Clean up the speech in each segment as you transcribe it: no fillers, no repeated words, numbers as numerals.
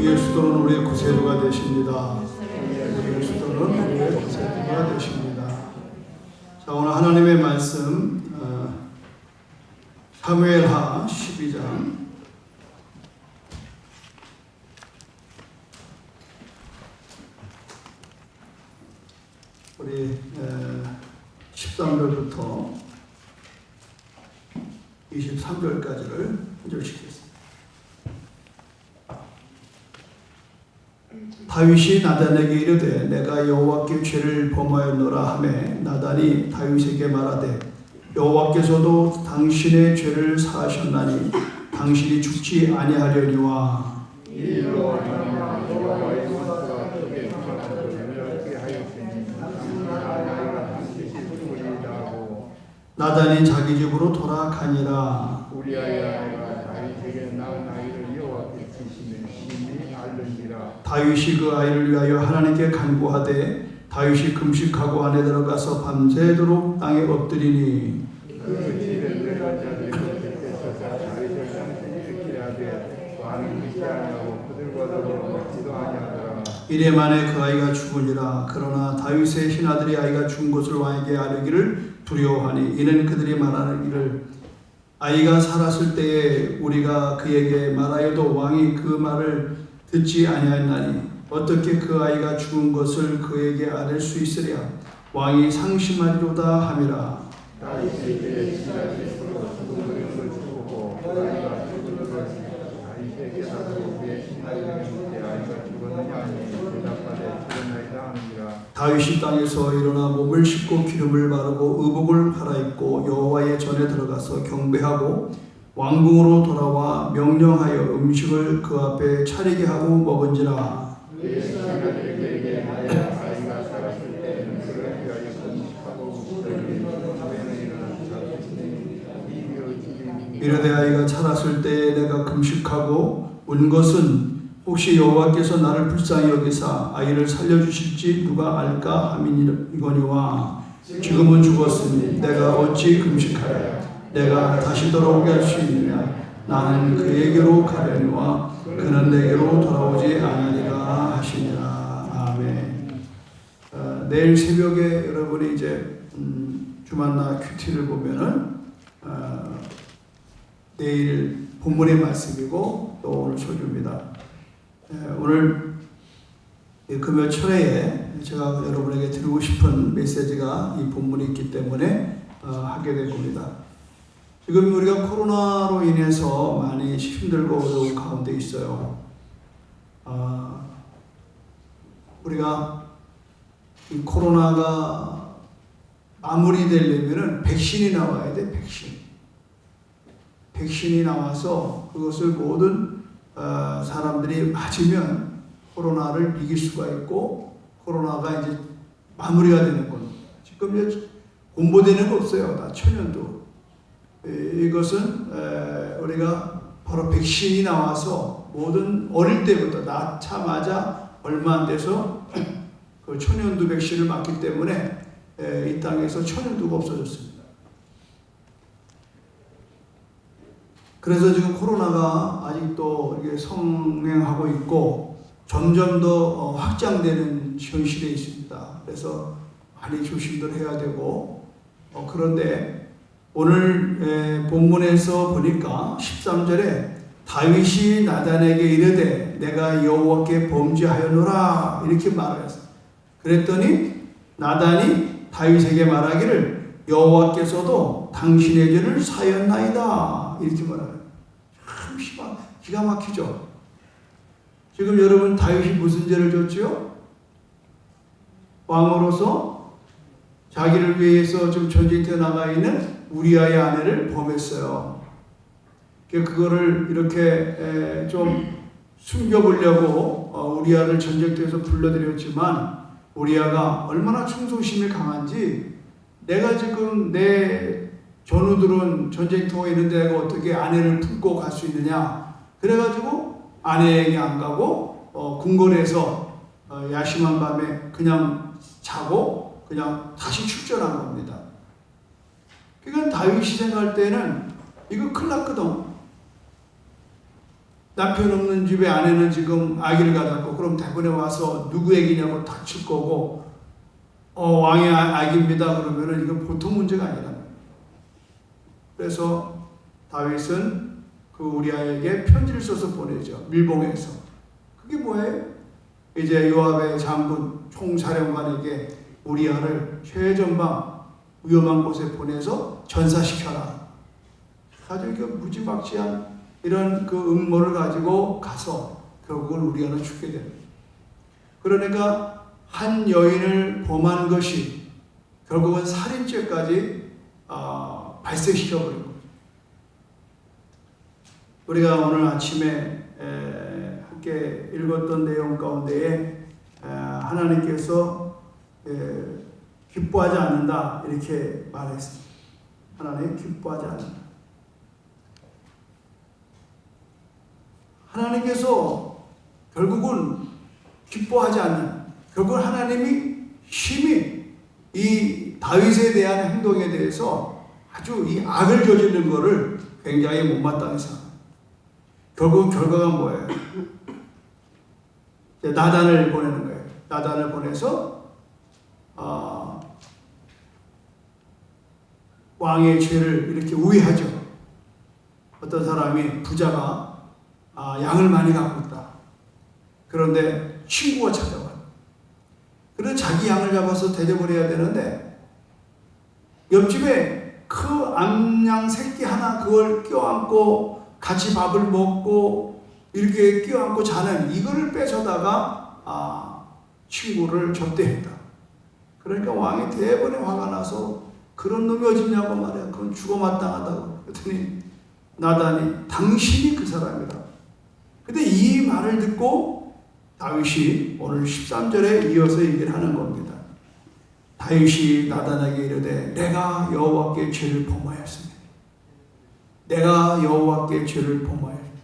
우리의 수도는 우리의 구세주가 되십니다. 우리의 수도는 우리의 구세주가 되십니다. 자, 오늘 하나님의 말씀 사무엘하 12장 우리 13절부터 23절까지를 한 절씩 했습니다. 다윗이 나단에게 이르되 내가 여호와께 죄를 범하였노라 하매 나단이 다윗에게 말하되 여호와께서도 당신의 죄를 사하셨나니 당신이 죽지 아니하려니와 나단이 자기 집으로 돌아가니라. 다윗이 그 아이를 위하여 하나님께 간구하되 다윗이 금식하고 안에 들어가서 밤새도록 땅에 엎드리니 이래 만에 그 아이가 죽으니라. 그러나 다윗의 신하들이 아이가 죽은 것을 왕에게 아뢰기를 두려워하니 이는 그들이 말하기를 아이가 살았을 때에 우리가 그에게 말하여도 왕이 그 말을 듣지 아니하였나니 어떻게 그 아이가 죽은 것을 그에게 아뢰 수 있으랴. 왕이 상심하리로다 함이라. 다윗이 땅에서 일어나 몸을 씻고 기름을 바르고 의복을 갈아입고 여호와의 전에 들어가서 경배하고 왕궁으로 돌아와 명령하여 음식을 그 앞에 차리게 하고 먹은지라. 이르되 아이가 자랐을 때에 내가 금식하고 운 것은 혹시 여호와께서 나를 불쌍히 여기사 아이를 살려주실지 누가 알까 함이거니와 지금은 죽었으니 내가 어찌 금식하여 내가 다시 돌아오게 할 수 있느냐. 나는 그에게로 가려니와 그는 내게로 돌아오지 않으리라 하시니라. 아멘. 내일 새벽에 여러분이 이제 주만나 큐티를 보면은 내일 본문의 말씀이고 또 오늘 소주입니다. 오늘 금요 철회에 제가 여러분에게 드리고 싶은 메시지가 이 본문이 있기 때문에 하게 된 겁니다. 지금 우리가 코로나로 인해서 많이 힘들고 어려운 가운데 있어요. 우리가 이 코로나가 마무리되려면 백신이 나와야 돼. 백신이 나와서 그것을 모든 사람들이 맞으면 코로나를 이길 수가 있고 코로나가 이제 마무리가 되는 겁니다. 지금 이제 공보되는 거 없어요. 다 천연두. 이것은 우리가 바로 백신이 나와서 모든 어릴 때부터 낳자마자 얼마 안 돼서 그 천연두 백신을 맞기 때문에 이 땅에서 천연두가 없어졌습니다. 그래서 지금 코로나가 아직도 이게 성행하고 있고 점점 더 확장되는 현실에 있습니다. 그래서 많이 조심들 해야 되고 그런데 오늘 본문에서 보니까 13절에 다윗이 나단에게 이르되 내가 여호와께 범죄하였노라 이렇게 말을 했어요. 그랬더니 나단이 다윗에게 말하기를 여호와께서도 당신의 죄를 사였나이다 이렇게 말해요. 참 기가 막히죠. 지금 여러분 다윗이 무슨 죄를 졌죠? 왕으로서 자기를 위해서 좀 전쟁터에 나가 있는 우리아의 아내를 범했어요. 그거를 이렇게 좀 숨겨보려고 우리아를 전쟁터에서 불러들였지만 우리아가 얼마나 충성심이 강한지 내가 지금 내 전우들은 전쟁터에 있는데 내가 어떻게 아내를 품고 갈 수 있느냐. 그래가지고 아내에게 안 가고 궁궐에서 야심한 밤에 그냥 자고 그냥 다시 출전한 겁니다. 그러니까 다윗이 생각할 때는 이거 큰일 났거든. 남편 없는 집에 아내는 지금 아기를 가졌고, 그럼 대본에 와서 누구 애기냐고 닥칠 거고, 왕의 아기입니다 그러면은 이건 보통 문제가 아니라. 그래서 다윗은 그 우리아에게 편지를 써서 보내죠. 밀봉해서. 그게 뭐예요? 이제 요압의 장군 총사령관에게 우리아를 최전방 위험한 곳에 보내서 전사시켜라. 아주 무지막지한 이런 그 음모를 가지고 가서 결국은 우리아는 죽게 됩니다. 그러니까 한 여인을 범한 것이 결국은 살인죄까지 발생시켜버린 거죠. 우리가 오늘 아침에 함께 읽었던 내용 가운데에 하나님께서 기뻐하지 않는다 이렇게 말했습니다. 하나님 기뻐하지 않는다. 하나님께서 결국은 기뻐하지 않는, 결국은 하나님이 심히 이 다윗에 대한 행동에 대해서 아주 이 악을 저지른 것을 굉장히 못마땅히 생각합니다. 결국은 결과가 뭐예요? 나단을 보내는 거예요. 나단을 보내서 왕의 죄를 이렇게 우회하죠. 어떤 사람이 부자가 양을 많이 갖고 있다. 그런데 친구가 찾아와요. 그래서 자기 양을 잡아서 대접을 해야 되는데 옆집에 그 암양 새끼 하나 그걸 껴안고 같이 밥을 먹고 이렇게 껴안고 자는 이거를 뺏어다가 친구를 접대했다. 그러니까 왕이 대번에 화가 나서 그런 놈이 어딨냐고 말이야. 그건 죽어 마땅하다고. 그랬더니 나단이 당신이 그 사람이다. 근데 이 말을 듣고 다윗이 오늘 13절에 이어서 얘기를 하는 겁니다. 다윗이 나단에게 이르되 내가 여호와께 죄를 범하였습니다. 내가 여호와께 죄를 범하였습니다.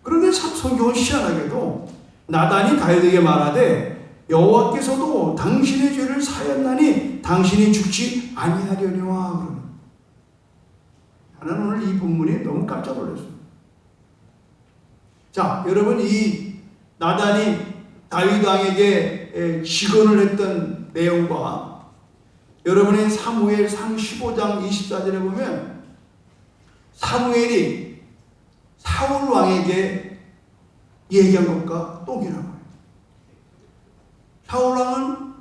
그런데 참 성경은 희한하게도 나단이 다윗에게 말하되 여호와께서도 당신의 죄를 사였나니 당신이 죽지 아니하려니와 그러는. 나는 오늘 이 본문이 너무 깜짝 놀랐습니다. 자, 여러분 이 나단이 다윗 왕에게 직언을 했던 내용과 여러분의 사무엘상 15장 24절에 보면 사무엘이 사울 왕에게 얘기한 것과 똑이라고 해요. 사울 왕은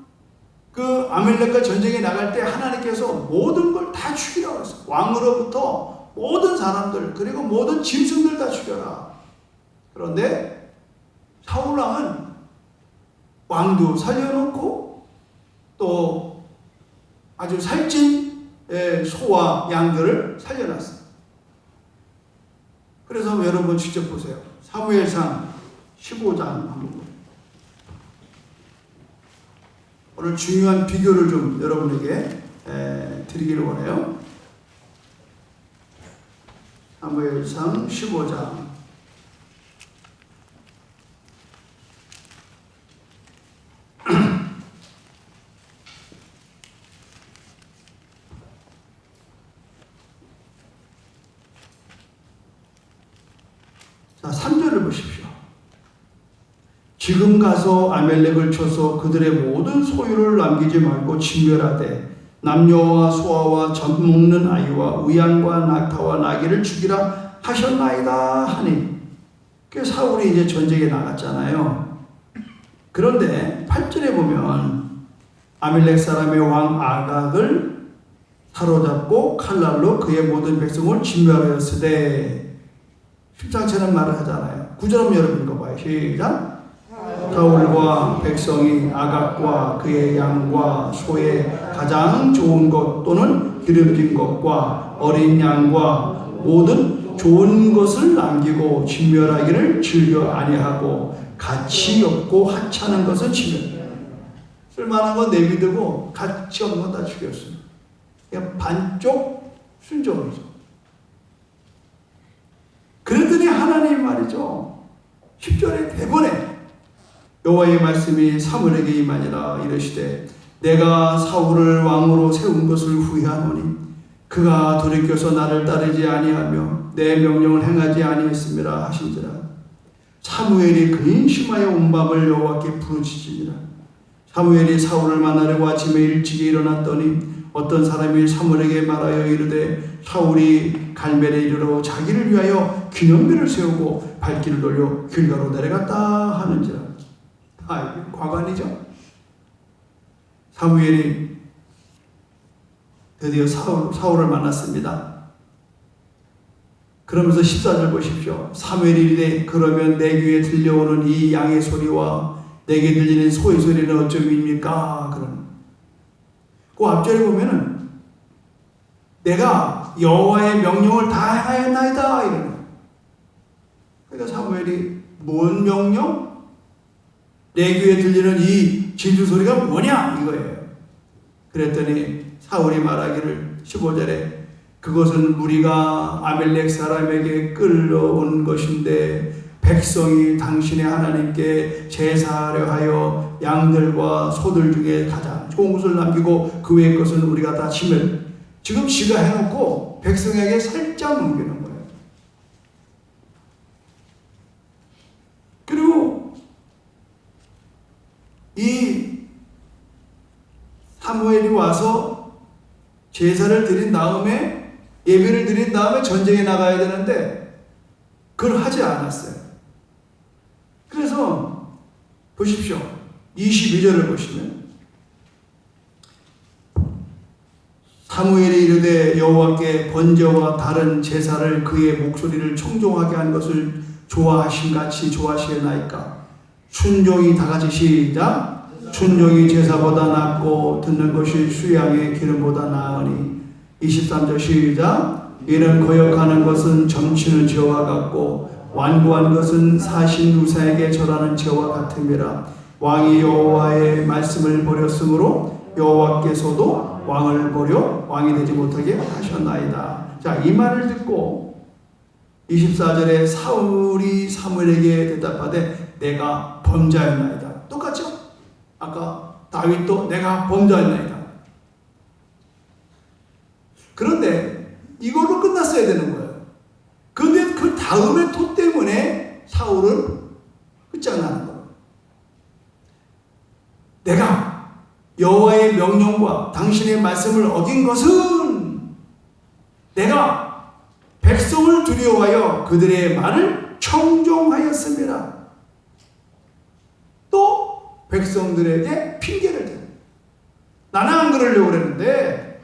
그 아멜렉과 전쟁에 나갈 때 하나님께서 모든 걸 다 죽이라고 했어요. 왕으로부터 모든 사람들 그리고 모든 짐승들 다 죽여라. 그런데 사울 왕은 왕도 살려놓고 또 아주 살찐 소와 양들을 살려놨어요. 그래서 여러분 직접 보세요. 사무엘상 15장 한번 보세요. 오늘 중요한 비교를 좀 여러분에게 드리기를 원해요. 사무엘상 15장 자, 3절을 보십시오. 지금 가서 아멜렉을 쳐서 그들의 모든 소유를 남기지 말고 진멸하되 남녀와 소아와 젖 먹는 아이와 우양과 낙타와 나귀를 죽이라 하셨나이다 하니. 그 사울이 이제 전쟁에 나갔잖아요. 그런데 8절에 보면 아멜렉 사람의 왕 아각을 사로잡고 칼날로 그의 모든 백성을 진멸하였으되. 십상처럼 말을 하잖아요. 9절 한번 여러분 읽어봐요. 시작. 사울과 백성이 아각과 그의 양과 소의 가장 좋은 것 또는 기름진 것과 어린 양과 모든 좋은 것을 남기고 진멸하기를 즐겨 아니하고 가치 없고 하찮은 것은 진멸. 쓸만한 건 내비두고 가치 없는 건 다 죽였어요. 그냥 반쪽 순종이죠. 그랬더니 하나님 말이죠. 10절에 대번에 여호와의 말씀이 사무엘에게 임하니라. 이르시되 내가 사울을 왕으로 세운 것을 후회하노니 그가 돌이켜서 나를 따르지 아니하며 내 명령을 행하지 아니했음이라 하신지라. 사무엘이 근심하여 온 밤을 여호와께 부르짖으니라. 사무엘이 사울을 만나려고 아침에 일찍이 일어났더니 어떤 사람이 사무엘에게 말하여 이르되 사울이 갈멜에 이르러 자기를 위하여 기념비를 세우고 발길을 돌려 길가로 내려갔다 하는지라. 이게 과관이죠. 사무엘이 드디어 사울을 만났습니다. 그러면서 14절 보십시오. 사무엘이 이르되 그러면 내 귀에 들려오는 이 양의 소리와 내게 들리는 소의 소리는 어쩌미입니까? 그러는. 그 앞절에 보면은 내가 여호와의 명령을 다 행하였나이다 이러는. 그러니까 사무엘이 뭔 명령? 내 귀에 들리는 이 진주 소리가 뭐냐 이거예요. 그랬더니 사울이 말하기를 15절에 그것은 무리가 아멜렉 사람에게 끌려온 것인데 백성이 당신의 하나님께 제사하려 하여 양들과 소들 중에 가장 좋은 것을 남기고 그 외의 것은 우리가 다 짐을 지금 지가 해놓고 백성에게 살짝 넘기는 거예요. 그리고 이 사무엘이 와서 제사를 드린 다음에 예배를 드린 다음에 전쟁에 나가야 되는데 그걸 하지 않았어요. 그래서 보십시오. 22절을 보시면 사무엘이 이르되 여호와께 번제와 다른 제사를 그의 목소리를 청종하게 한 것을 좋아하심같이 좋아하시겠나이까. 순종이 다같이 시작. 순종이 제사보다 낫고 듣는 것이 수양의 기름보다 나으니. 23절 시작. 이는 거역하는 것은 점치는 죄와 같고 완고한 것은 사신 우사에게 절하는 죄와 같음이라. 왕이 여호와의 말씀을 버렸으므로 여호와께서도 왕을 버려 왕이 되지 못하게 하셨나이다. 자, 이 말을 듣고 24절에 사울이 사무엘에게 대답하되 내가 범죄하였나이다. 똑같죠? 아까 다윗도 내가 범죄하였나이다. 그런데 이걸로 끝났어야 되는 거예요. 그런데 그 다음에 토 때문에 사울은 끝장나는 거예요. 내가 여호와의 명령과 당신의 말씀을 어긴 것은 내가 백성을 두려워하여 그들의 말을 청종하였습니다. 또 백성들에게 핑계를 대요. 나는 안 그러려고 그랬는데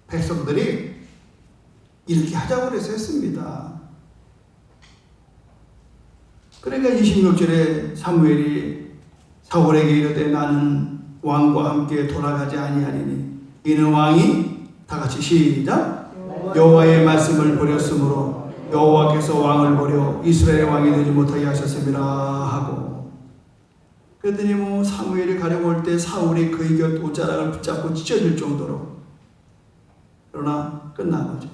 백성들이 이렇게 하자고 그래서 했습니다. 그러니까 26절에 사무엘이 사울에게 이르되 나는 왕과 함께 돌아가지 아니하리니 이는 왕이 다같이 시작. 여호와의 말씀을 버렸으므로 여호와께서 왕을 버려 이스라엘의 왕이 되지 못하게 하셨음이라 하고. 그랬더니 뭐 사무엘이 가려고 할 때 사울이 그의 곁 옷자락을 붙잡고 찢어질 정도로. 그러나 끝난 거죠.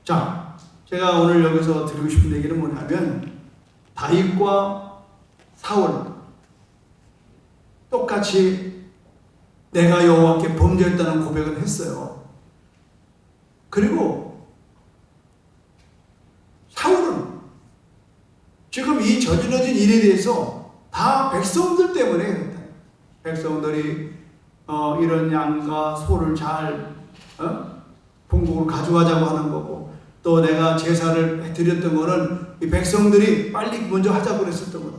자, 제가 오늘 여기서 드리고 싶은 얘기는 뭐냐면 다윗과 사울 똑같이 내가 여호와께 범죄했다는 고백을 했어요. 그리고 사울은 지금 이 저질러진 일에 대해서 다 백성들 때문에 그렇다. 백성들이 이런 양과 소를 잘 본국으로 가져가자고 하는 거고, 또 내가 제사를 드렸던 거는 이 백성들이 빨리 먼저 하자고 그랬었던 거다.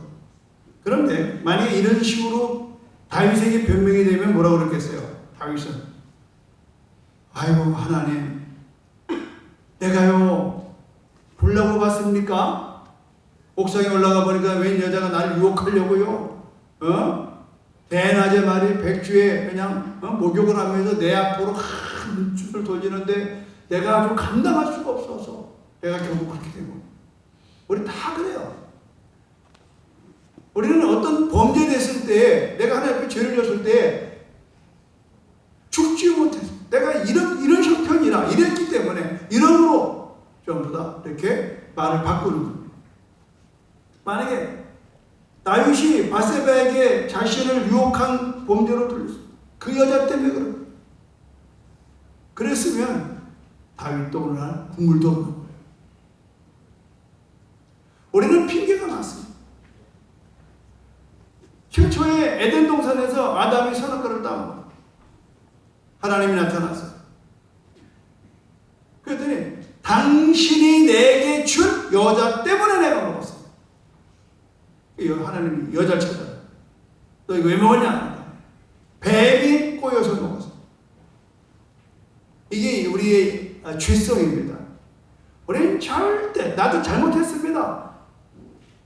그런데 만약에 이런 식으로 다윗에게 변명이 되면 뭐라고 그랬겠어요? 다윗은 아이고 하나님, 내가요 보려고 봤습니까? 옥상에 올라가 보니까 웬 여자가 나를 유혹하려고요. 대낮에 말이 백주에 그냥 목욕을 하면서 내 앞으로 눈줄을 돌리는데 내가 아주 감당할 수가 없어서 내가 결국 그렇게 되고. 우리 다 그래요. 우리는 어떤 범죄됐을 때, 내가 하나님 앞에 죄를 졌을 때 죽지 못해서 내가 이런 형편이라 이랬기 때문에 이러므로 전부 다 이렇게 말을 바꾸는 겁니다. 만약에 다윗이 바세바에게 자신을 유혹한 범죄로 돌렸어. 그 여자 때문에 그런 거예요. 그랬으면 다윗도 오늘날 국물도 없는 거예요. 우리는 핑계가 많습니다. 최초의 에덴 동산에서 아담이 선악과를 따먹어 하나님이 나타나서 그랬더니 당신이 내게 준 여자 때문에 내가 먹었어. 하나님이 여자를 찾아라. 너 이거 왜 먹었냐? 뱀이 꼬여서 먹었어. 이게 우리의 죄성입니다. 우리는 절대 나도 잘못했습니다.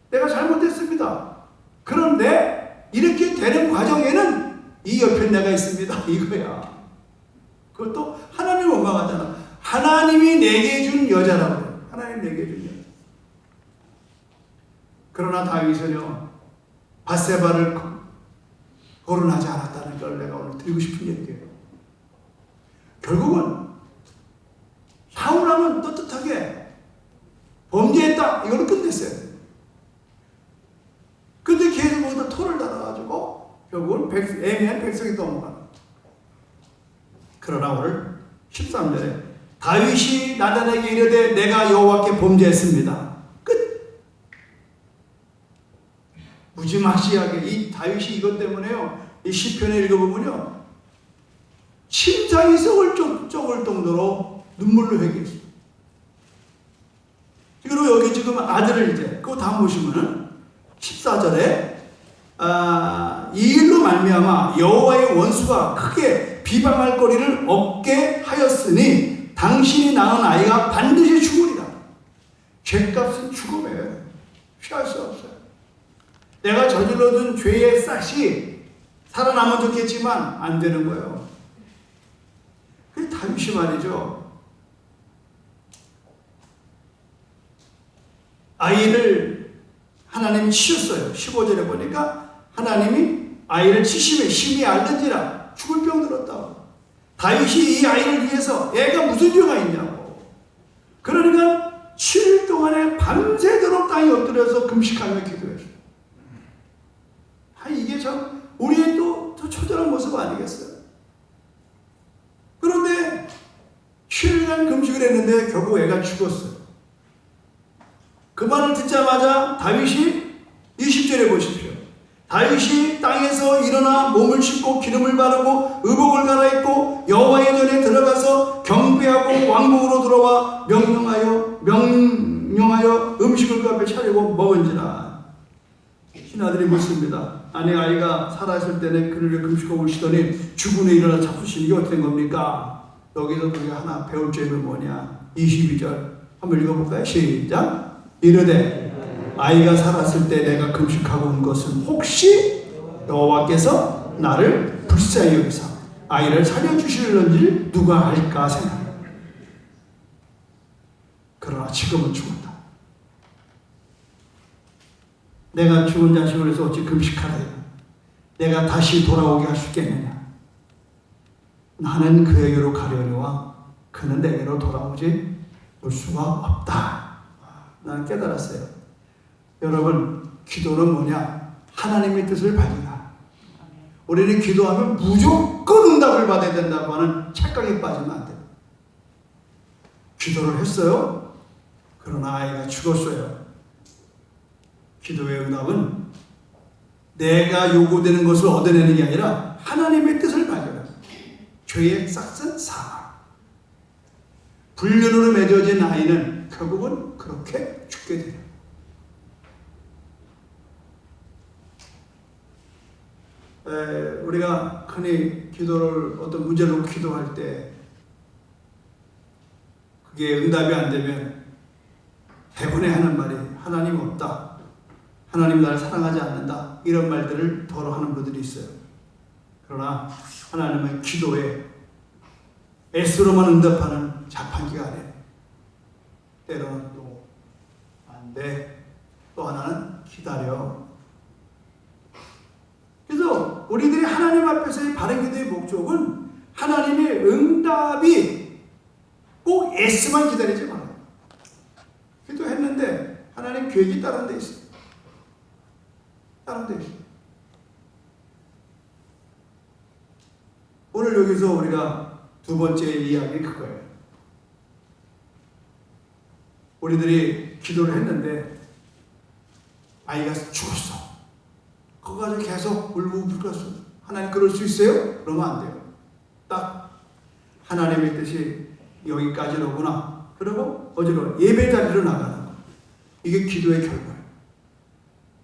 내가 잘못했습니다. 그런데 이렇게 되는 과정에는 이 옆에 내가 있습니다. 이거야. 그것도 하나님 원망하잖아. 하나님이 내게 준 여자라고. 하나님 내게 준 여자. 그러나 다윗은요, 밧세바를 거론하지 않았다는 걸 내가 오늘 드리고 싶은 얘기예요. 결국은 사울하면 떳떳하게 범죄했다 이걸로 끝냈어요. 근데 계속 거기다 토를 달아가지고 결국은 애매한 백성이 넘어가는. 그러나 오늘 13절에 다윗이 나단에게 이르되 내가 여호와께 범죄했습니다. 끝. 무지막지하게 이 다윗이 이것 때문에요. 이 시편을 읽어보면요, 심장이 썩을 정도로 눈물로 회개했어요. 그리고 여기 지금 아들을 이제 그거 다음 보시면은 14절에 이 일로 말미암아 여호와의 원수가 크게 비방할 거리를 얻게 하였으니 당신이 낳은 아이가 반드시 죽으리라. 죄값은 죽음이에요. 피할 수 없어요. 내가 저질러둔 죄의 싹이 살아나면 좋겠지만 안 되는 거예요. 그 다윗이 말이죠, 아이를 하나님이 치셨어요. 15절에 보니까 하나님이 아이를 치심에 심히 앓는지라 죽을 병 들었다고. 다윗이 이 아이를 위해서 애가 무슨 죄가 있냐고. 그러니까 7일 동안에 밤새도록 땅에 엎드려서 금식하며 기도했어요. 이게 참 우리의 또 초절한 모습 아니겠어요? 그런데 7일간 금식을 했는데 결국 애가 죽었어요. 그 말을 듣자마자 다윗이 20절에 보십시오. 다윗이 땅에서 일어나 몸을 씻고 기름을 바르고 의복을 갈아입고 여호와의 전에 들어가서 경배하고 왕궁으로 들어와 명령하여 음식을 그 앞에 차리고 먹은지라. 신하들이 묻습니다. 아니, 아이가 살아있을 때는 그를 금식하고 오시더니 죽은 후에 일어나 잡수시는 게 어떻게 된 겁니까? 여기서 우리가 하나 배울 점은 뭐냐? 22절 한번 읽어볼까요? 시작. 이르되 아이가 살았을 때 내가 금식하고 온 것은 혹시 여호와께서 나를 불쌍히 여기사 아이를 살려주실런지 누가 알까 생각합니다. 그러나 지금은 죽었다. 내가 죽은 자식을 해서 어찌 금식하라. 내가 다시 돌아오게 할 수 있겠느냐. 나는 그에게로 가려니와 그는 내게로 돌아오지 올 수가 없다. 나는 깨달았어요. 여러분, 기도는 뭐냐? 하나님의 뜻을 발견하라. 우리는 기도하면 무조건 응답을 받아야 된다고 하는 착각에 빠지면 안 돼요. 기도를 했어요. 그러나 아이가 죽었어요. 기도의 응답은 내가 요구되는 것을 얻어내는 게 아니라 하나님의 뜻을 발견합니다. 죄의 싹은 사망. 불륜으로 맺어진 아이는 결국은 그렇게 죽게 돼요. 우리가 흔히 기도를 어떤 문제를 놓고 기도할 때 그게 응답이 안 되면 대부분의 하는 말이 하나님 없다. 하나님 나를 사랑하지 않는다. 이런 말들을 더러 하는 분들이 있어요. 그러나 하나님은 기도에 애쓰로만 응답하는 자판기가 아니에요. 때로는 또 안 돼. 또 하나는 기다려. 그래서 우리들이 하나님 앞에서의 바른 기도의 목적은 하나님의 응답이 꼭 애쓰만 기다리지 말아요. 기도했는데 하나님 계획이 다른 데 있어요. 다른 데 있어요. 오늘 여기서 우리가 두 번째 이야기 그거예요. 우리들이 기도를 했는데 아이가 죽었어. 그거 가지고 계속 울고불고 하나님 그럴 수 있어요? 그러면 안 돼요. 딱 하나님의 뜻이 여기까지로구나. 그리고 어디로? 예배 자리로 나가는 거. 이게 기도의 결과예요.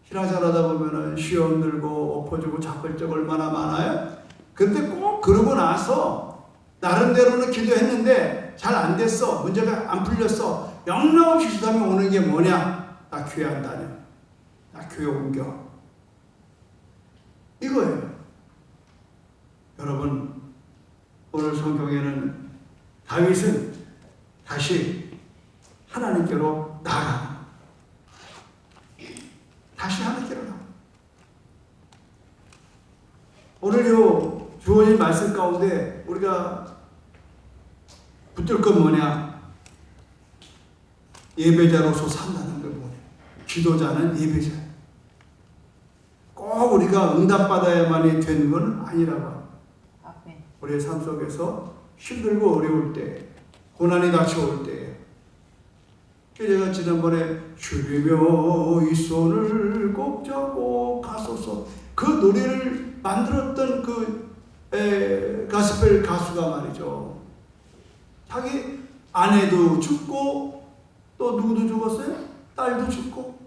신앙생활하다 보면은 시험 들고 엎어지고 잡을 적 얼마나 많아요? 근데 꼭 그러고 나서 나름대로는 기도했는데 잘 안 됐어. 문제가 안 풀렸어. 영락없이 그 다음에 오는 게 뭐냐? 나 교회 안 다녀. 나 교회 옮겨. 이거예요. 여러분, 오늘 성경에는 다윗은 다시 하나님께로 나아가. 다시 하나님께로 나아가. 오늘 요 주어진 말씀 가운데 우리가 붙들 건 뭐냐? 예배자로서 산다는 게 뭐냐? 기도자는 예배자. 꼭 우리가 응답받아야만이 되는 건 아니라고. 우리의 삶 속에서 힘들고 어려울 때, 고난이 닥쳐올 때, 제가 지난번에 주리며 이 손을 꼭 잡고 가소서 그 노래를 만들었던 그 가스펠 가수가 말이죠. 자기 아내도 죽고 또 누구도 죽었어요? 딸도 죽고.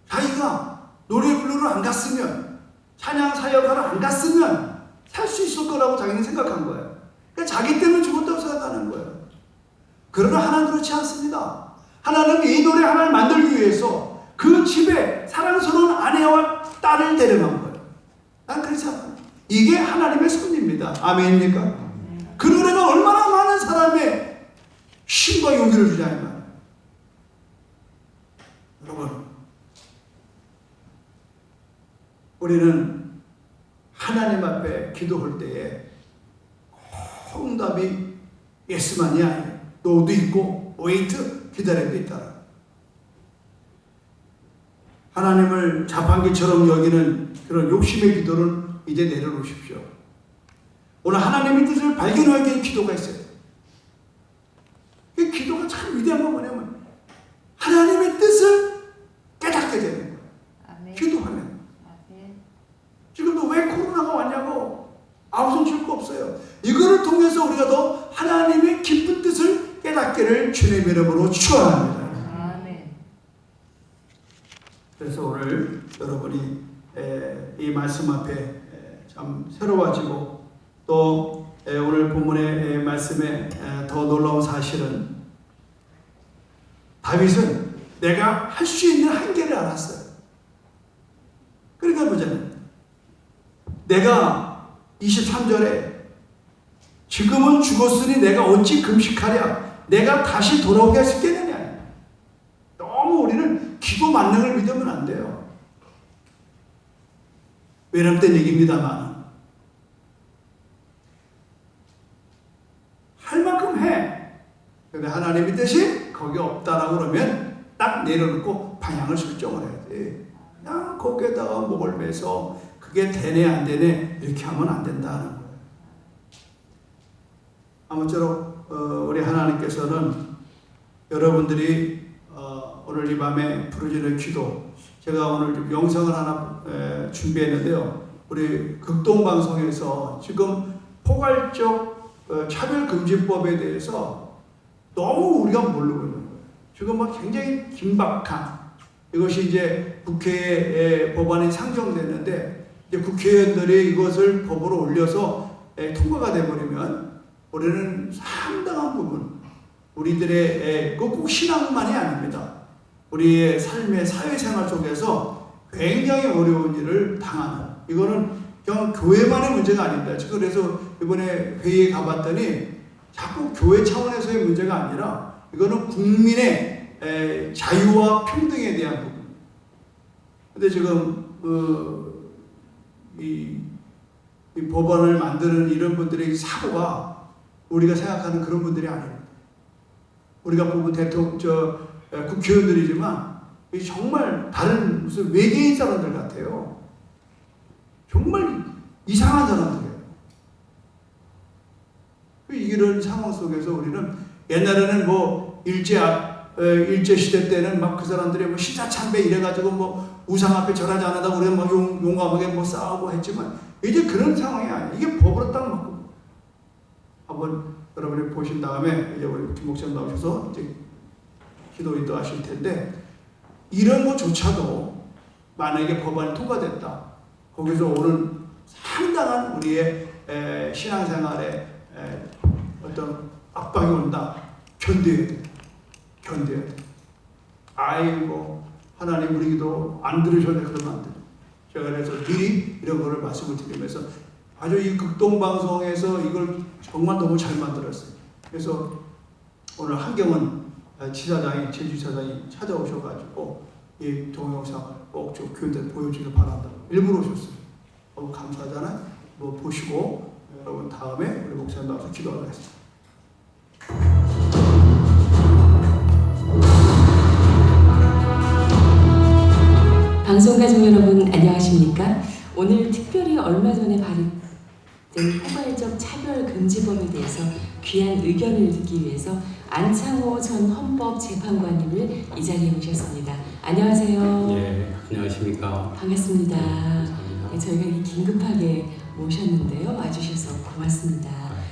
자기가 노래 부르러 안 갔으면, 찬양 사역하러 안 갔으면 살 수 있을 거라고 자기는 생각한 거예요. 그러니까 자기 때문에 죽었다고 생각하는 거예요. 그러나 하나는 그렇지 않습니다. 하나님은 이 노래 하나를 만들기 위해서 그 집에 사랑스러운 아내와 딸을 데려간 거예요. 난 그렇지 않아요. 이게 하나님의 섭리입니다. 아멘입니까? 그 노래가 얼마나 많은 사람의 힘과 용기를 주냐 이 말이에요. 여러분, 우리는 하나님 앞에 기도할 때에 응답이 예스만이 아니에요. 노도 있고 웨이트 기다림도 있다. 하나님을 자판기처럼 여기는 그런 욕심의 기도는 이제 내려놓으십시오. 오늘 하나님의 뜻을 발견하기 위한 기도가 있어요. 이 기도가 참 위대한 건 뭐냐면 하나님의 뜻을 깨닫게 되는 거예요. 아멘. 기도하면. 아멘. 지금도 왜 코로나가 왔냐고 아우성 칠 거 없어요. 이거를 통해서 우리가 더 하나님의 깊은 뜻을 깨닫기를 주님의 이름으로 축원합니다. 아멘. 그래서 오늘 여러분이 이 말씀 앞에 참 새로워지고 또 오늘 본문의 말씀에 더 놀라운 사실은 다윗은 내가 할 수 있는 한계를 알았어요. 그러니까 보자면 내가 23절에 지금은 죽었으니 내가 어찌 금식하랴 내가 다시 돌아오게 할 수 있겠느냐. 너무 우리는 기도 만능을 믿으면 안 돼요. 외람된 얘기입니다만 할 만큼 해. 근데 하나님의 뜻이 거기 없다라고 그러면 딱 내려놓고 방향을 설정을 해야 돼. 그냥 거기에다가 목을 매서 그게 되네 안 되네 이렇게 하면 안 된다는 거예요. 아무쪼록 우리 하나님께서는 여러분들이 오늘 이 밤에 부르짖는 기도, 제가 오늘 좀 영상을 하나 준비했는데요. 우리 극동방송에서 지금 포괄적 차별금지법에 대해서 너무 우리가 모르고 있는 거예요. 지금 막 굉장히 긴박한, 이것이 이제 국회에 법안이 상정됐는데 이제 국회의원들이 이것을 법으로 올려서 통과가 되어버리면 우리는 상당한 부분 우리들의 꼭 신앙만이 아닙니다. 우리의 삶의 사회생활 속에서 굉장히 어려운 일을 당하는, 이거는 그냥 교회만의 문제가 아닙니다. 그래서 이번에 회의에 가봤더니 자꾸 교회 차원에서의 문제가 아니라 이거는 국민의 자유와 평등에 대한 부분. 근데 지금 이 법안을 만드는 이런 분들의 사고가 우리가 생각하는 그런 분들이 아닙니다. 우리가 보면 국회의원들이지만 정말 다른 무슨 외계인 사람들 같아요. 정말 이상한 사람들이에요. 이런 상황 속에서 우리는 옛날에는 뭐 일제 시대 때는 막 그 사람들이 뭐 시사참배 이래가지고 뭐 우상 앞에 절하지 않는다고 우리가 막 용감하게 뭐 싸우고 했지만 이제 그런 상황이 아니야. 이게 법으로 딱 맞고. 한번 여러분이 보신 다음에 이제 우리 김 목사님 나오셔서 이제 기도 인도하실 텐데 이런 것조차도 만약에 법안이 통과됐다. 거기서 오는 상당한 우리의 신앙생활에 어떤 압박이 온다. 견뎌야 돼. 견뎌야 돼. 아이고 하나님 우리 기도 안 들으셨네. 그러면 안 돼. 제가 그래서 미리 이런 거를 말씀을 드리면서 아주 이 극동방송에서 이걸 정말 너무 잘 만들었어요. 그래서 오늘 한경은 지사장이 제주지사장이 찾아오셔가지고 이 동영상을 꼭 좀 교회들 보여주길 바란다고 일부러 오셨어요. 너무 감사하잖아요. 뭐 보시고 여러분 다음에 우리 목사님 나와서 기도하겠습니다. 방송가족 여러분 안녕하십니까? 오늘 특별히 얼마 전에 발의된 포괄적 차별금지법에 대해서 귀한 의견을 듣기 위해서 안창호 전 헌법재판관님을 이 자리에 모셨습니다. 안녕하세요. 네, 안녕하십니까. 반갑습니다. 감사합니다. 네, 저희가 긴급하게 모셨는데요. 와주셔서 고맙습니다.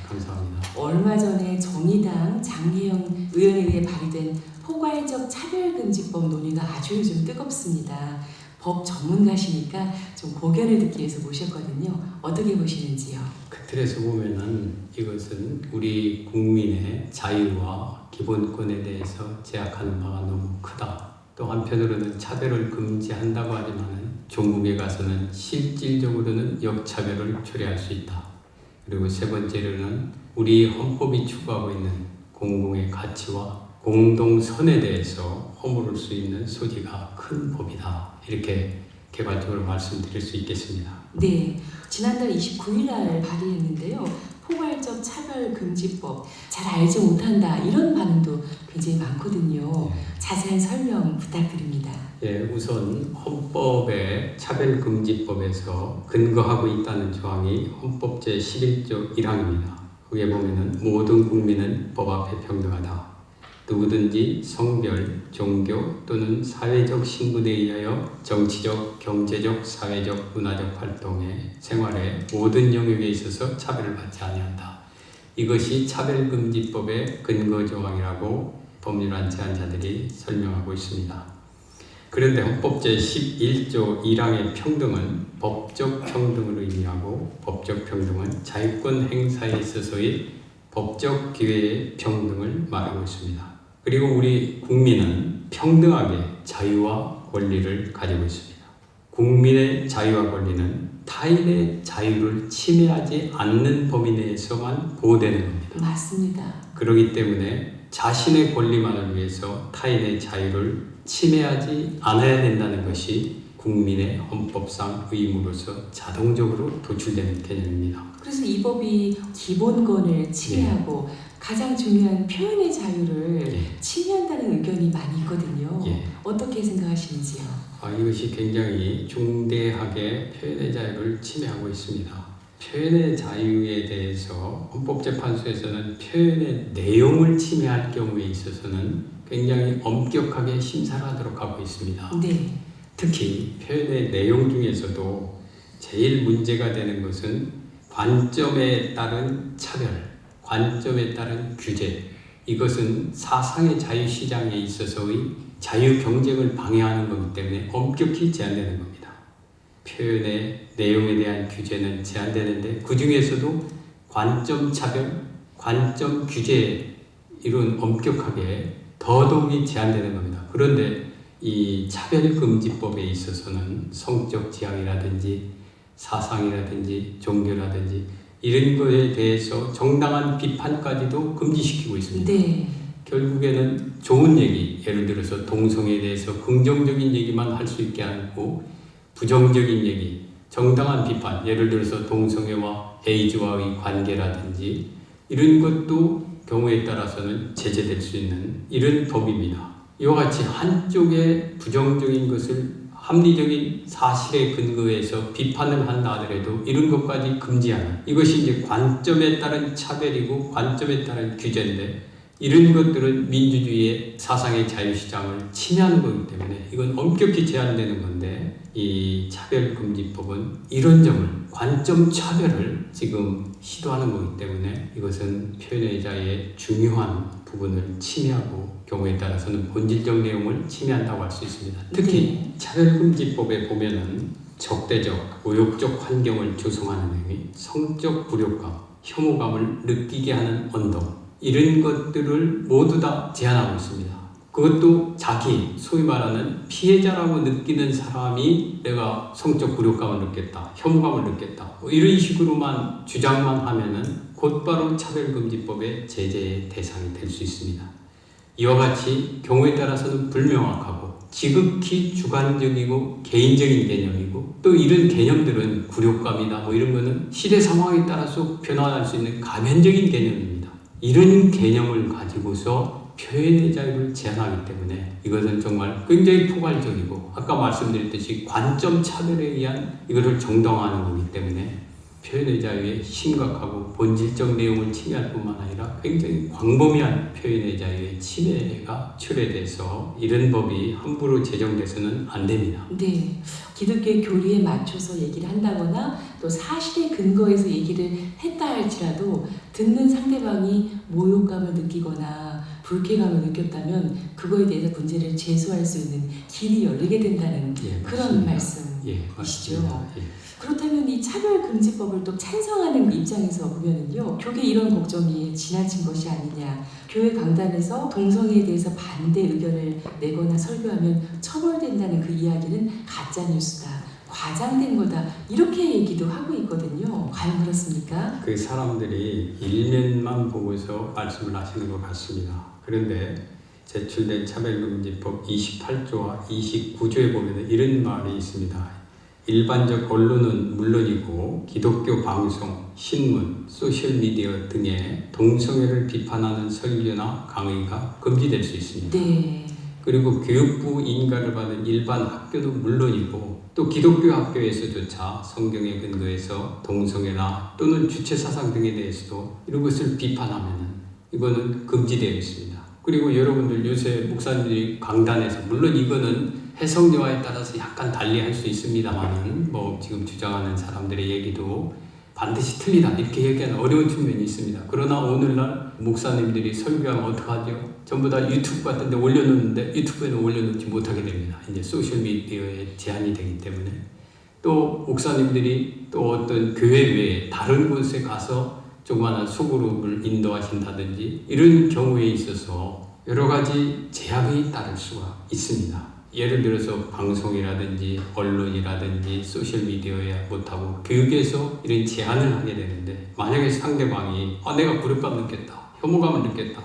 감사합니다. 얼마 전에 정의당 장혜영 의원에 의해 발의된 포괄적 차별금지법 논의가 아주 요즘 뜨겁습니다. 법 전문가시니까 좀 고견을 듣기 위해서 모셨거든요. 어떻게 보시는지요? 그 틀에서 보면은 이것은 우리 국민의 자유와 기본권에 대해서 제약하는 바가 너무 크다. 또 한편으로는 차별을 금지한다고 하지만은 종국에 가서는 실질적으로는 역차별을 초래할 수 있다. 그리고 세 번째로는 우리 헌법이 추구하고 있는 공공의 가치와 공동선에 대해서 허물을 수 있는 소지가 큰 법이다. 이렇게 개괄적으로 말씀드릴 수 있겠습니다. 네, 지난달 29일 날 발의했는데요. 포괄적 차별금지법 잘 알지 못한다 이런 반응도 굉장히 많거든요. 자세한 설명 부탁드립니다. 예, 우선 헌법의 차별금지법에서 근거하고 있다는 조항이 헌법 제11조 1항입니다. 거기에 보면은 모든 국민은 법 앞에 평등하다. 누구든지 성별, 종교 또는 사회적 신분에 의하여 정치적, 경제적, 사회적, 문화적 활동에 생활의 모든 영역에 있어서 차별을 받지 아니한다. 이것이 차별금지법의 근거 조항이라고 법률안 제안자들이 설명하고 있습니다. 그런데 헌법 제11조 1항의 평등은 법적 평등을 의미하고 법적 평등은 자유권 행사에 있어서의 법적 기회의 평등을 말하고 있습니다. 그리고 우리 국민은 평등하게 자유와 권리를 가지고 있습니다. 국민의 자유와 권리는 타인의 자유를 침해하지 않는 범위 내에서만 보호되는 겁니다. 맞습니다. 그렇기 때문에 자신의 권리만을 위해서 타인의 자유를 침해하지 않아야 된다는 것이 국민의 헌법상 의무로서 자동적으로 도출되는 개념입니다. 그래서 이 법이 기본권을 침해하고 가장 중요한 표현의 자유를 침해한다는 의견이 많이 있거든요. 어떻게 생각하시는지요? 이것이 굉장히 중대하게 표현의 자유를 침해하고 있습니다. 표현의 자유에 대해서 헌법재판소에서는 표현의 내용을 침해할 경우에 있어서는 굉장히 엄격하게 심사를 하도록 하고 있습니다. 네. 특히 표현의 내용 중에서도 제일 문제가 되는 것은 관점에 따른 차별, 관점에 따른 규제, 이것은 사상의 자유시장에 있어서의 자유 경쟁을 방해하는 것이기 때문에 엄격히 제한되는 겁니다. 표현의 내용에 대한 규제는 제한되는데 그 중에서도 관점 차별, 관점 규제 이런 엄격하게 더더욱이 제한되는 겁니다. 그런데 이 차별금지법에 있어서는 성적 지향이라든지 사상이라든지 종교라든지 이런 것에 대해서 정당한 비판까지도 금지시키고 있습니다. 네. 결국에는 좋은 얘기, 예를 들어서 동성애에 대해서 긍정적인 얘기만 할 수 있게 하고 부정적인 얘기, 정당한 비판, 예를 들어서 동성애와 에이즈와의 관계라든지 이런 것도 경우에 따라서는 제재될 수 있는 이런 법입니다. 이와 같이 한쪽에 부정적인 것을 합리적인 사실에 근거해서 비판을 한다 하더라도 이런 것까지 금지하는, 이것이 이제 관점에 따른 차별이고 관점에 따른 규제인데, 이런 것들은 민주주의의 사상의 자유시장을 침해하는 거기 때문에 이건 엄격히 제한되는 건데, 이 차별금지법은 이런 점을, 관점 차별을 지금 시도하는 거기 때문에 이것은 표현의 자유의 중요한 부분을 침해하고 경우에 따라서는 본질적 내용을 침해한다고 할 수 있습니다. 특히 차별금지법에 보면은 적대적, 모욕적 환경을 조성하는 행위, 성적 굴욕감, 혐오감을 느끼게 하는 언덕, 이런 것들을 모두 다 제한하고 있습니다. 그것도 자기, 소위 말하는 피해자라고 느끼는 사람이 내가 성적 굴욕감을 느꼈다, 혐오감을 느꼈다, 뭐 이런 식으로만 주장만 하면은 곧바로 차별금지법의 제재의 대상이 될 수 있습니다. 이와 같이 경우에 따라서는 불명확하고 지극히 주관적이고 개인적인 개념이고, 또 이런 개념들은 굴욕감이다 뭐 이런 거는 시대 상황에 따라서 변화할 수 있는 가변적인 개념입니다. 이런 개념을 가지고서 표현의 자유를 제한하기 때문에 이것은 정말 굉장히 포괄적이고, 아까 말씀드렸듯이 관점 차별에 의한 이것을 정당화하는 거기 때문에 표현의 자유의 심각하고 본질적 내용을 침해할 뿐만 아니라 굉장히 광범위한 표현의 자유의 침해가 초래돼서 이런 법이 함부로 제정돼서는 안 됩니다. 네, 기독교의 교리에 맞춰서 얘기를 한다거나 또 사실에 근거해서 얘기를 했다 할지라도 듣는 상대방이 모욕감을 느끼거나 불쾌감을 느꼈다면 그거에 대해서 문제를 제소할 수 있는 길이 열리게 된다는 그런 말씀이시죠. 그렇다면 이 차별금지법을 또 찬성하는 입장에서 보면은요, 교계 이런 걱정이 지나친 것이 아니냐, 교회 강단에서 동성애에 대해서 반대 의견을 내거나 설교하면 처벌된다는 그 이야기는 가짜뉴스다, 과장된 거다, 이렇게 얘기도 하고 있거든요. 과연 그렇습니까? 그 사람들이 일면만 보고서 말씀을 하시는 것 같습니다. 그런데 제출된 차별금지법 28조와 29조에 보면 이런 말이 있습니다. 일반적 언론은 물론이고 기독교 방송, 신문, 소셜미디어 등의 동성애를 비판하는 설교나 강의가 금지될 수 있습니다. 네. 그리고 교육부 인가를 받은 일반 학교도 물론이고 또 기독교 학교에서조차 성경에 근거해서 동성애나 또는 주체사상 등에 대해서도 이런 것을 비판하면은 이거는 금지되어 있습니다. 그리고 여러분들 요새 목사님들이 강단에서, 물론 이거는 해석여하에 따라서 약간 달리 할 수 있습니다만은 뭐 지금 주장하는 사람들의 얘기도 반드시 틀리다 이렇게 얘기하는 어려운 측면이 있습니다. 그러나 오늘날 목사님들이 설교하면 어떡하죠? 전부 다 유튜브 같은 데 올려놓는데 유튜브에는 올려놓지 못하게 됩니다. 이제 소셜미디어에 제한이 되기 때문에. 또 목사님들이 또 어떤 교회 외에 다른 곳에 가서 조그마한 소그룹을 인도하신다든지 이런 경우에 있어서 여러 가지 제약이 따를 수가 있습니다. 예를 들어서 방송이라든지 언론이라든지 소셜미디어에 못하고 교육에서 이런 제한을 하게 되는데, 만약에 상대방이 내가 굴욕감 느꼈다, 혐오감을 느꼈다,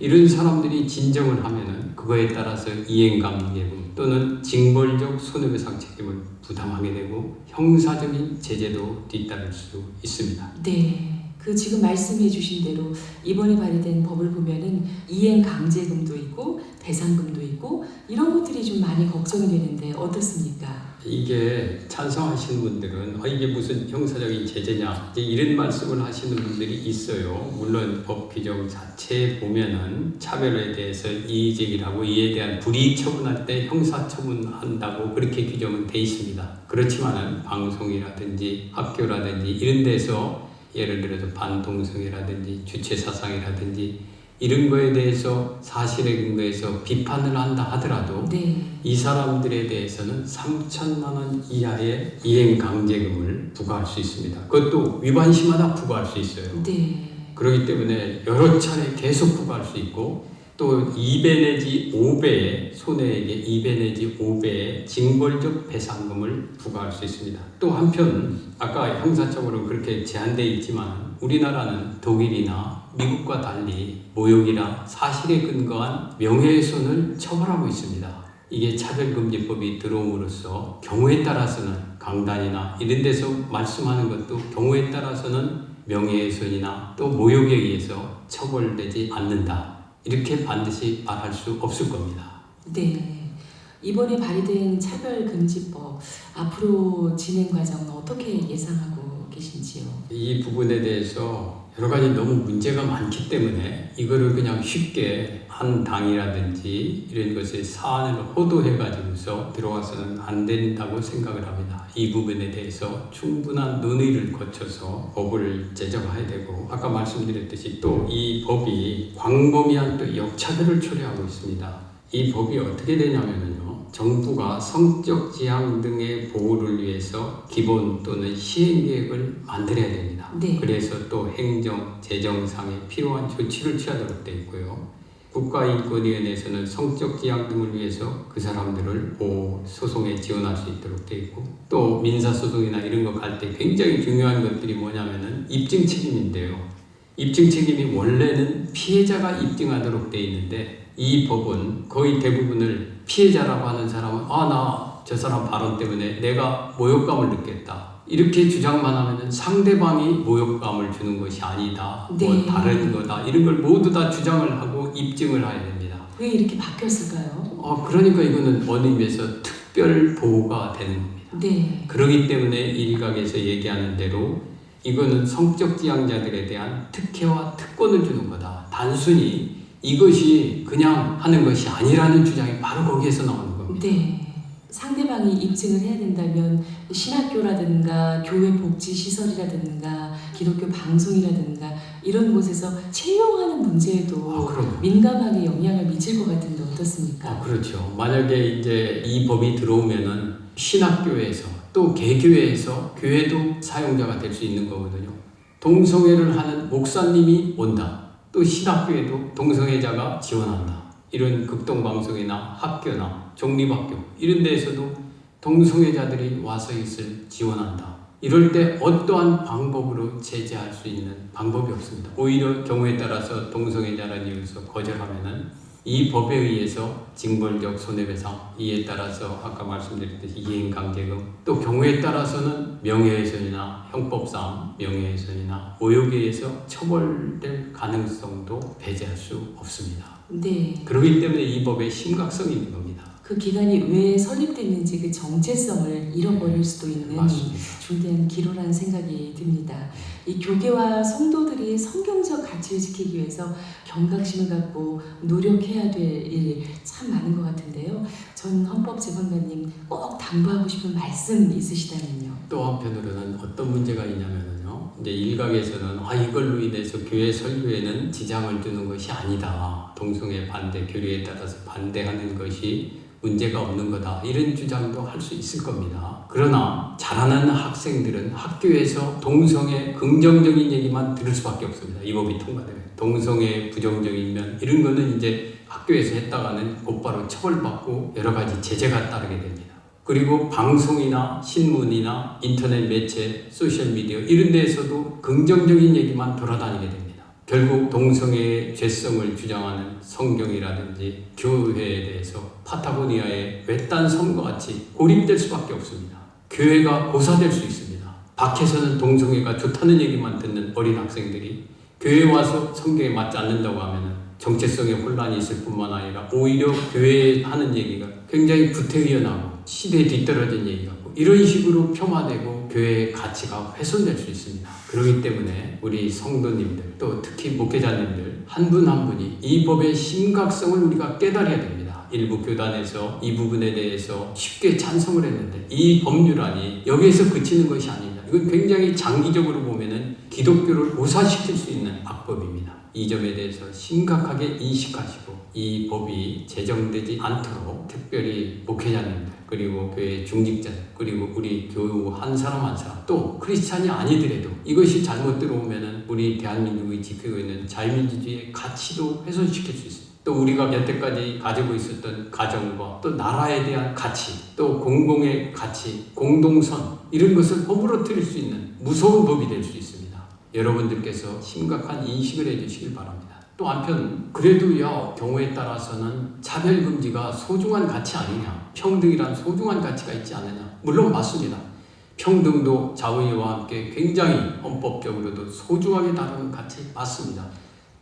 이런 사람들이 진정을 하면은 그거에 따라서 이행강제금 또는 징벌적 손해배상 책임을 부담하게 되고 형사적인 제재도 뒤따를 수 있습니다. 네. 그 지금 말씀해 주신 대로 이번에 발의된 법을 보면은 이행 강제금도 있고 배상금도 있고 이런 것들이 좀 많이 걱정이 되는데 어떻습니까? 이게 찬성하시는 분들은 이게 무슨 형사적인 제재냐 이제 이런 말씀을 하시는 분들이 있어요. 물론 법 규정 자체에 보면은 차별에 대해서 이의제기하고 이에 대한 불이익 처분할 때 형사처분한다고 그렇게 규정은 돼 있습니다. 그렇지만은 방송이라든지 학교라든지 이런 데서 예를 들어서 반동성애라든지 주체사상이라든지 이런 거에 대해서 사실에 근거해서 비판을 한다 하더라도 이 사람들에 대해서는 3천만 원 이하의 이행강제금을 부과할 수 있습니다. 그것도 위반시마다 부과할 수 있어요. 그렇기 때문에 여러 차례 계속 부과할 수 있고 또 2배 내지 5배의 손해액의 2배 내지 5배의 징벌적 배상금을 부과할 수 있습니다. 또 한편 아까 형사처벌은 그렇게 제한되어 있지만 우리나라는 독일이나 미국과 달리 모욕이나 사실에 근거한 명예훼손을 처벌하고 있습니다. 이게 차별금지법이 들어옴으로써 경우에 따라서는 강단이나 이런 데서 말씀하는 것도 경우에 따라서는 명예훼손이나 또 모욕에 의해서 처벌되지 않는다. 이렇게 반드시 말할 수 없을 겁니다. 네. 이번에 발의된 차별금지법 앞으로 진행 과정은 어떻게 예상하고 계신지요? 이 부분에 대해서 여러 가지 너무 문제가 많기 때문에 이거를 그냥 쉽게 한 당이라든지 이런 것에 사안을 호도해가지고서 들어와서는 안 된다고 생각을 합니다. 이 부분에 대해서 충분한 논의를 거쳐서 법을 제정해야 되고, 아까 말씀드렸듯이 또 이 법이 광범위한 또 역차별을 초래하고 있습니다. 이 법이 어떻게 되냐면요, 정부가 성적 지향 등의 보호를 위해서 기본 또는 시행 계획을 만들어야 됩니다. 네. 그래서 또 행정, 재정상에 필요한 조치를 취하도록 되어 있고요. 국가인권위원회에서는 성적 지향 등을 위해서 그 사람들을 보호, 소송에 지원할 수 있도록 되어 있고, 또 민사소송이나 이런 거 갈 때 굉장히 중요한 것들이 뭐냐면은 입증 책임인데요. 입증 책임이 원래는 피해자가 입증하도록 되어 있는데, 이 법은 거의 대부분을 피해자라고 하는 사람은 나 저 사람 발언 때문에 내가 모욕감을 느꼈다, 이렇게 주장만 하면은 상대방이 모욕감을 주는 것이 아니다, 네. 뭐 다른 거다, 이런 걸 모두 다 주장을 하고 입증을 해야 됩니다. 왜 이렇게 바뀌었을까요? 그러니까 이거는 어느 의미에서 특별 보호가 되는 겁니다. 네. 그렇기 때문에 일각에서 얘기하는 대로 이거는 성적 지향자들에 대한 특혜와 특권을 주는 거다. 단순히 이것이 그냥 하는 것이 아니라는 주장이 바로 거기에서 나오는 겁니다. 네. 상대방이 입증을 해야 된다면 신학교라든가 교회 복지시설이라든가 기독교 방송이라든가 이런 곳에서 채용하는 문제에도 그럼요. 민감하게 영향을 미칠 것 같은데 어떻습니까? 그렇죠. 만약에 이제 이 법이 들어오면은 신학교에서 또 개교회에서 교회도 사용자가 될 수 있는 거거든요. 동성애를 하는 목사님이 온다. 또 신학교에도 동성애자가 지원한다. 이런 극동방송이나 학교나 종립학교 이런 데에서도 동성애자들이 와서 있을 지원한다. 이럴 때 어떠한 방법으로 제재할 수 있는 방법이 없습니다. 오히려 경우에 따라서 동성애자라는 이유에서 거절하면은 이 법에 의해서 징벌적 손해배상, 이에 따라서 아까 말씀드렸듯이 이행강제금, 또 경우에 따라서는 명예훼손이나 형법상 명예훼손이나 모욕에 의해서 처벌될 가능성도 배제할 수 없습니다. 네. 그렇기 때문에 이 법의 심각성이 있는 겁니다. 그 기간이 왜 설립됐는지 그 정체성을 잃어버릴 수도 있는 맞습니다. 중대한 기로라는 생각이 듭니다. 이 교계와 성도들이 성경적 가치를 지키기 위해서 경각심을 갖고 노력해야 될 일 참 많은 것 같은데요. 전 헌법재판관님 꼭 당부하고 싶은 말씀 있으시다면요. 또 한편으로는 어떤 문제가 있냐면요, 이제 일각에서는 이걸로 인해서 교회 설교에는 지장을 주는 것이 아니다, 동성애 반대, 교리에 따라서 반대하는 것이 문제가 없는 거다, 이런 주장도 할 수 있을 겁니다. 그러나 자라나는 학생들은 학교에서 동성애 긍정적인 얘기만 들을 수밖에 없습니다. 이 법이 통과되면. 동성애 부정적인 면 이런 거는 이제 학교에서 했다가는 곧바로 처벌받고 여러 가지 제재가 따르게 됩니다. 그리고 방송이나 신문이나 인터넷 매체, 소셜미디어 이런 데에서도 긍정적인 얘기만 돌아다니게 됩니다. 결국 동성애의 죄성을 주장하는 성경이라든지 교회에 대해서 파타고니아의 외딴 섬과 같이 고립될 수밖에 없습니다. 교회가 고사될 수 있습니다. 밖에서는 동성애가 좋다는 얘기만 듣는 어린 학생들이 교회에 와서 성경에 맞지 않는다고 하면 정체성의 혼란이 있을 뿐만 아니라 오히려 교회에 하는 얘기가 굉장히 구태의연하고 시대에 뒤떨어진 얘기 같고 이런 식으로 폄하되고 교회의 가치가 훼손될 수 있습니다. 그렇기 때문에 우리 성도님들 또 특히 목회자님들 한 분 한 분이 이 법의 심각성을 우리가 깨달아야 됩니다. 일부 교단에서 이 부분에 대해서 쉽게 찬성을 했는데 이 법률안이 여기에서 그치는 것이 아닙니다. 이건 굉장히 장기적으로 보면은 기독교를 오사시킬 수 있는 악법입니다. 이 점에 대해서 심각하게 인식하시고 이 법이 제정되지 않도록 특별히 목회자님들 그리고 교회 중직자들 그리고 우리 교우 한 사람 한 사람 또 크리스찬이 아니더라도 이것이 잘못 들어오면은 우리 대한민국이 지키고 있는 자유민주주의의 가치도 훼손시킬 수 있습니다. 또 우리가 여태까지 가지고 있었던 가정과 또 나라에 대한 가치 또 공공의 가치 공동선 이런 것을 허물어뜨릴 수 있는 무서운 법이 될 수 있습니다. 여러분들께서 심각한 인식을 해주시길 바랍니다. 또 한편 그래도 경우에 따라서는 차별금지가 소중한 가치 아니냐, 평등이란 소중한 가치가 있지 않느냐, 물론 맞습니다. 평등도 자유와 함께 굉장히 헌법적으로도 소중하게 다루는 가치 맞습니다.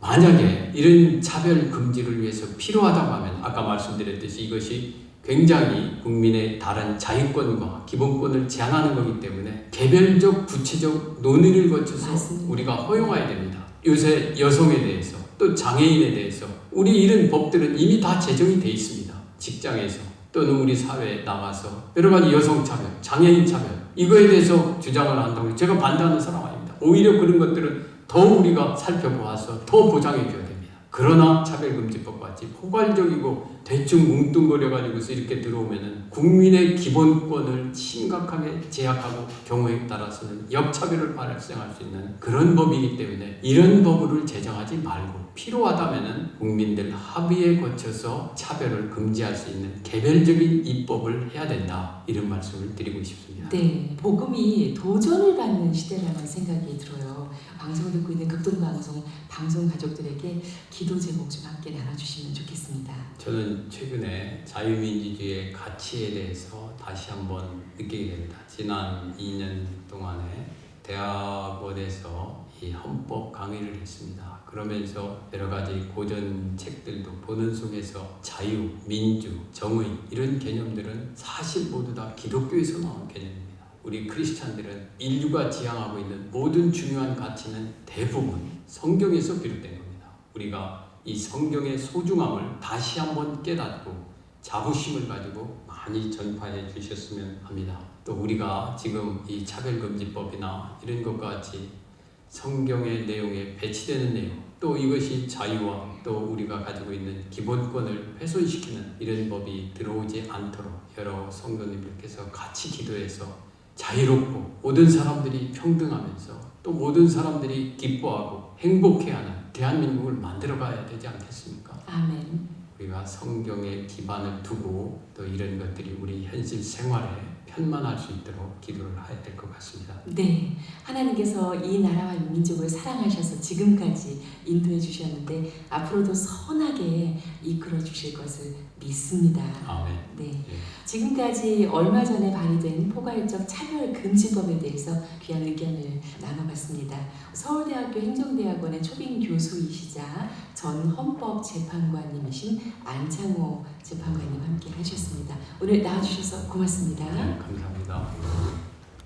만약에 이런 차별금지를 위해서 필요하다고 하면 아까 말씀드렸듯이 이것이 굉장히 국민의 다른 자유권과 기본권을 제한하는 거기 때문에 개별적 구체적 논의를 거쳐서 맞습니다. 우리가 허용해야 됩니다. 요새 여성에 대해서 또 장애인에 대해서 우리 이런 법들은 이미 다 제정이 돼 있습니다. 직장에서 또는 우리 사회에 나가서 여러 가지 여성 차별, 장애인 차별 이거에 대해서 주장을 한다고 제가 반대하는 사람 아닙니다. 오히려 그런 것들은 더 우리가 살펴보아서 더 보장해 줘야 됩니다. 그러나 차별금지법 같이 포괄적이고 대충 뭉뚱거려가지고서 이렇게 들어오면은 국민의 기본권을 심각하게 제약하고 경우에 따라서는 역차별을 발생할 수 있는 그런 법이기 때문에 이런 법을 제정하지 말고 필요하다면은 국민들 합의에 거쳐서 차별을 금지할 수 있는 개별적인 입법을 해야 된다. 이런 말씀을 드리고 싶습니다. 네, 복음이 도전을 받는 시대라는 생각이 들어요. 방송을 듣고 있는 극동방송 방송 가족들에게 기도 제목 좀 함께 나눠주시면 좋겠습니다. 저는 최근에 자유민주주의의 가치에 대해서 다시 한번 느끼게 됩니다. 지난 2년 동안에 대학원에서 이 헌법 강의를 했습니다. 그러면서 여러 가지 고전 책들도 보는 속에서 자유, 민주, 정의 이런 개념들은 사실 모두 다 기독교에서 나온 개념입니다. 우리 크리스찬들은 인류가 지향하고 있는 모든 중요한 가치는 대부분 성경에서 비롯된 겁니다. 우리가 이 성경의 소중함을 다시 한번 깨닫고 자부심을 가지고 많이 전파해 주셨으면 합니다. 또 우리가 지금 이 차별금지법이나 이런 것과 같이 성경의 내용에 배치되는 내용 또 이것이 자유와 또 우리가 가지고 있는 기본권을 훼손시키는 이런 법이 들어오지 않도록 여러 성도님들께서 같이 기도해서 자유롭고 모든 사람들이 평등하면서 또 모든 사람들이 기뻐하고 행복해하는 대한민국을 만들어가야 되지 않겠습니까? 아멘. 우리가 성경에 기반을 두고 또 이런 것들이 우리 현실 생활에 편만할 수 있도록 기도를 해야 될 것 같습니다. 네, 하나님께서 이 나라와 민족을 사랑하셔서 지금까지 인도해 주셨는데 앞으로도 선하게 이끌어 주실 것을 믿습니다. 아멘. 네, 예. 지금까지 얼마 전에 발의된 포괄적 차별금지법에 대해서 귀한 의견을 나눠봤습니다. 서울대학교 행정대학원의 초빙 교수이시자 전 헌법재판관님이신 안창호 재판관님 함께 하셨습니다. 오늘 나와주셔서 고맙습니다. 네, 감사합니다.